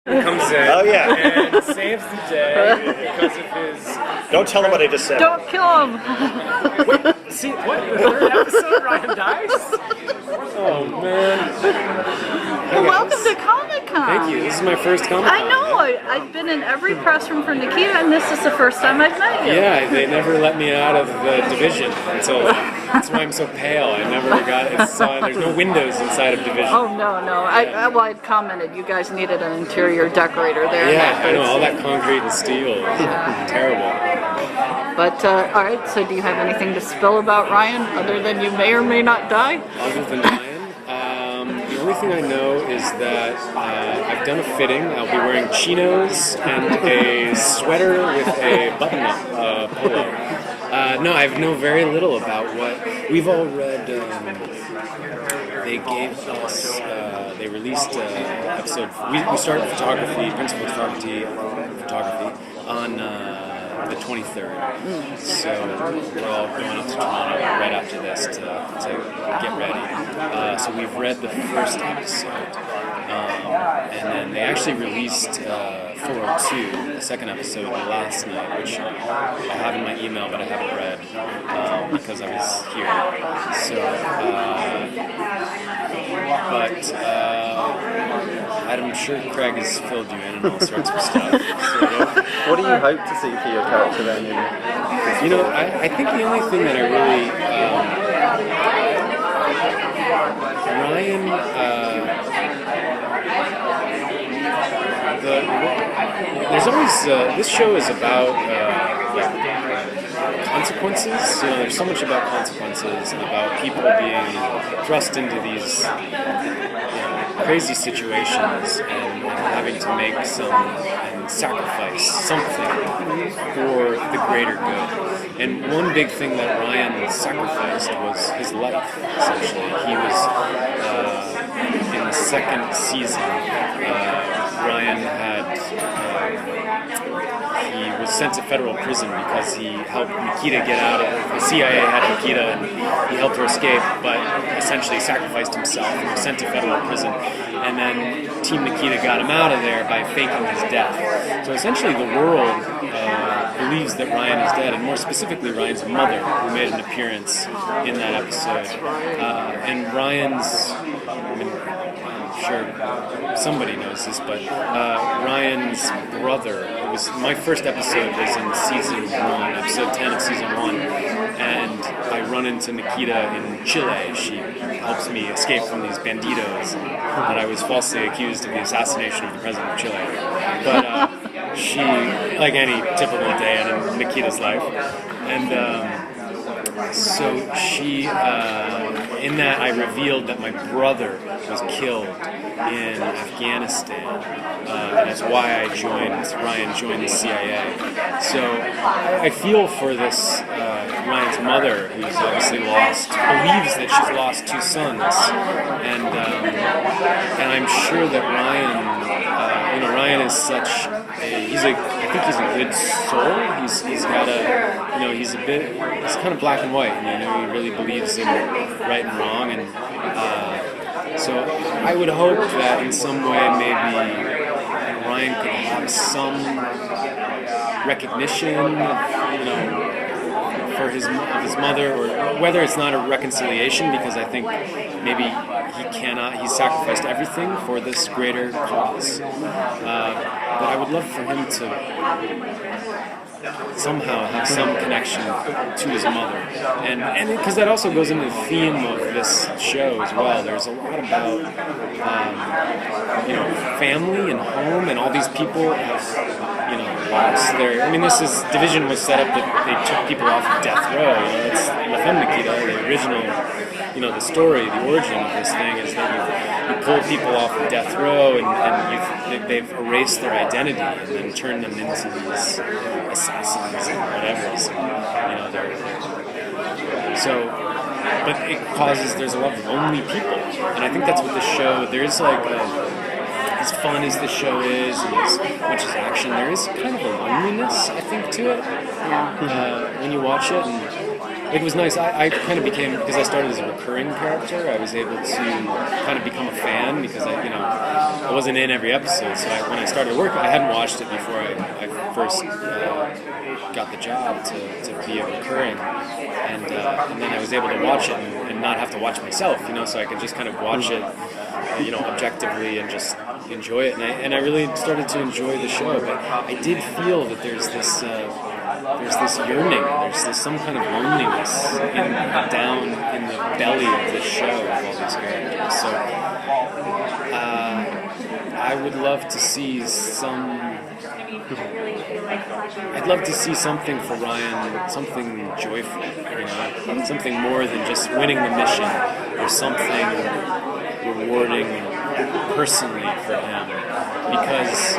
Comes in and saves the day because of his... Don't tell him what I just said. Don't kill him! Wait, see, what? The third episode, Ryan dies? Oh, man. Well, welcome to Comic-Con! Thank you. This is my first Comic-Con. I know! I've been in every press room for Nikita, and this is the first time I've met you. Yeah, they never let me out of the division until... That's why I'm so pale. I never got it. There's no windows inside of division. Oh, no. I'd commented you guys needed an interior decorator there. Yeah, I know. All that concrete and steel is terrible. But, alright, so do you have anything to spill about Ryan, other than you may or may not die? Other than Ryan? The only thing I know is that I've done a fitting. I'll be wearing chinos and a sweater with a button-up polo. No, I know very little about what... We've all read... they gave us... they released episode... We started photography, principal photography on the 23rd. So we're all going up to Toronto right after this to get ready. So we've read the first episode. And then they actually released 402, the second episode, last night, which I have in my email, but I haven't read because I was here. So, I'm sure Craig has filled you in on all sorts of stuff. What do you hope to see for your character then? You know, I think the only thing that I really... Ryan... there's always... this show is about consequences. You know, there's so much about consequences and about people being thrust into these crazy situations and having to make and sacrifice something for the greater good. And one big thing that Ryan sacrificed was his life, essentially. He was, in the second season, Ryan had, he was sent to federal prison because he helped Nikita get out of, the CIA had Nikita and he helped her escape, but essentially sacrificed himself and was sent to federal prison. And then Team Nikita got him out of there by faking his death. So essentially the world believes that Ryan is dead, and more specifically Ryan's mother, who made an appearance in that episode. And Ryan's, I'm sure somebody knows this, but Ryan's brother, it was my first episode was in season 1, episode 10 of season 1, and I run into Nikita in Chile. She helps me escape from these banditos that I was falsely accused of the assassination of the president of Chile. But she, like any typical day in Nikita's life, and so she, in that I revealed that my brother was killed in Afghanistan, and that's why Ryan joined the CIA. So I feel for this Ryan's mother, who's obviously believes that she's lost 2 sons, and I'm sure that Ryan, Ryan is such I think he's a good soul. He's got he's kind of black and white, and he really believes in right and wrong, and so I would hope that in some way maybe Ryan could have some recognition, for his mother, or whether it's not a reconciliation, because I think maybe he sacrificed everything for this greater cause. But I would love for him to somehow have some connection to his mother, and because that also goes into the theme of this show as well. There's a lot about family and home, and all these people have lost their. I mean, Division was set up that they took people off of death row. It's La Femme Nikita, the original. The story, the origin of this thing is that you pull people off of death row and they've erased their identity and then turned them into these assassins and whatever. But it causes, there's a lot of lonely people, and I think that's what this show, there's as fun as the show is, and as much as action, there is kind of a loneliness, I think, to it when you watch it. And it was nice. I kind of became, because I started as a recurring character, I was able to kind of become a fan because I wasn't in every episode. So when I started work, I hadn't watched it before I first got the job to be a recurring, and then I was able to watch it and not have to watch myself, so I could just kind of watch it, objectively and just enjoy it. And I really started to enjoy the show. But I did feel that there's this yearning, there's some kind of loneliness down in the belly of this show of all these characters. So I would love to see I'd love to see something for Ryan, something joyful, something more than just winning the mission, or something rewarding personally for him, because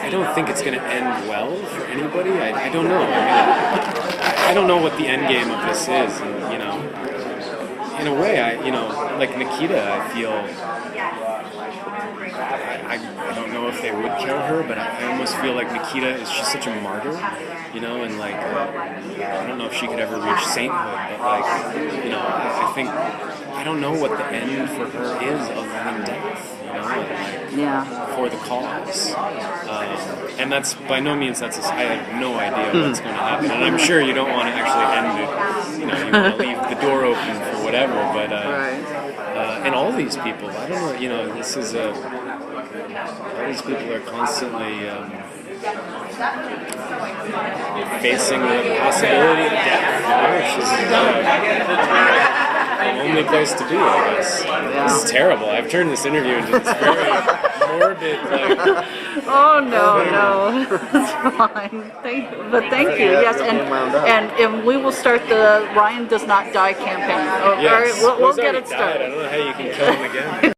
I don't think it's going to end well for anybody. I don't know. I don't know what the end game of this is, and in a way, like Nikita, I feel. I don't know if they would kill her, but I almost feel like Nikita she's such a martyr, and like I don't know if she could ever reach sainthood, but like I think I don't know what the end for her is other than death, for the cause, and that's by no means I have no idea what's going to happen, and I'm sure you don't want to actually end it, you want to leave the door open for whatever, but and all these people, I don't know, this is all these people are constantly facing the possibility of death. It's just the only place to be, I guess. This is terrible. I've turned this interview into this very morbid, Oh no, it's fine. Thank you. Yes, and we will start the Ryan Does Not Die campaign. Yes. We'll get it started. I don't know how you can kill him again.